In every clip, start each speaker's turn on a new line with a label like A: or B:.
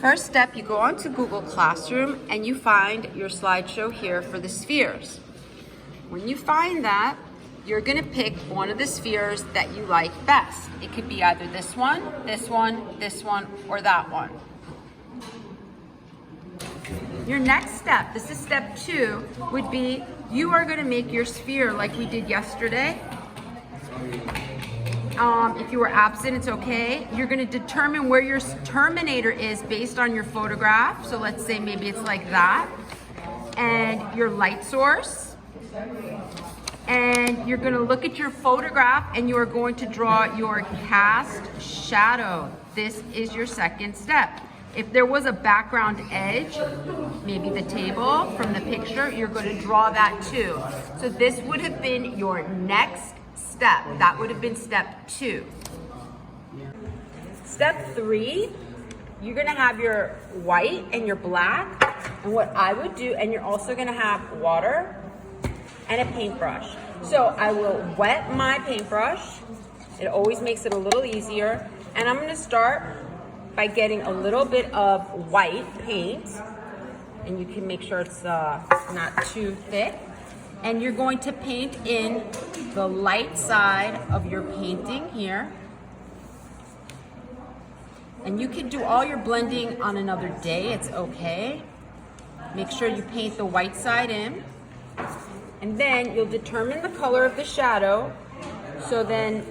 A: first step, you go onto Google Classroom and you find your slideshow here for the spheres. When you find that, you're gonna pick one of the spheres that you like best. It could be either this one, this one, this one, or that one. Your next step, this is step 2, would be you are gonna make your sphere like we did yesterday. If you were absent, it's okay. You're gonna determine where your terminator is based on your photograph. So let's say maybe it's like that. And your light source. And you're gonna look at your photograph and you are going to draw your cast shadow. This is your second step. If there was a background edge, maybe the table from the picture, you're gonna draw that too. So this would have been your next step. That would have been step 2. Step 3, you're gonna have your white and your black. And what I would do, and you're also gonna have water and a paintbrush. So I will wet my paintbrush. It always makes it a little easier. And I'm gonna start by getting a little bit of white paint. And you can make sure it's not too thick. And you're going to paint in the light side of your painting here. And you can do all your blending on another day, it's okay. Make sure you paint the white side in. And then you'll determine the color of the shadow. So then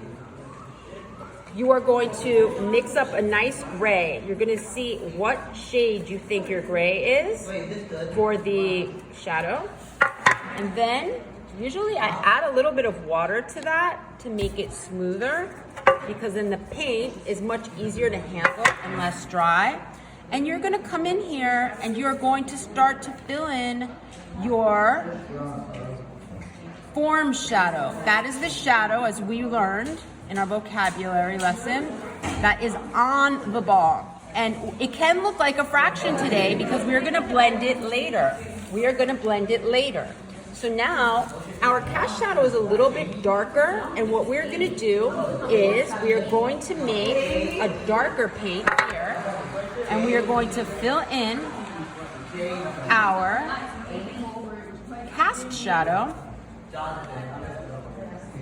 A: you are going to mix up a nice gray. You're gonna see what shade you think your gray is for the shadow. And then usually I add a little bit of water to that to make it smoother, because then the paint is much easier to handle and less dry. And you're gonna come in here and you're going to start to fill in your form shadow. That is the shadow, as we learned in our vocabulary lesson, that is on the ball. And it can look like a fraction today because we're gonna blend it later. We are gonna blend it later. So now our cast shadow is a little bit darker, and what we're gonna do is we are going to make a darker paint here, and we are going to fill in our cast shadow.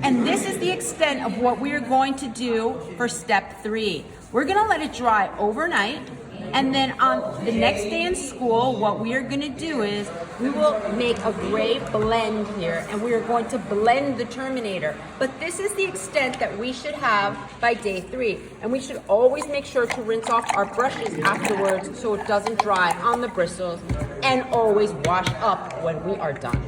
A: And this is the extent of what we are going to do for step 3. We're gonna let it dry overnight, and then on the next day in school, what we are gonna do is we will make a gray blend here, and we are going to blend the terminator. But this is the extent that we should have by day 3. And we should always make sure to rinse off our brushes afterwards so it doesn't dry on the bristles, and always wash up when we are done.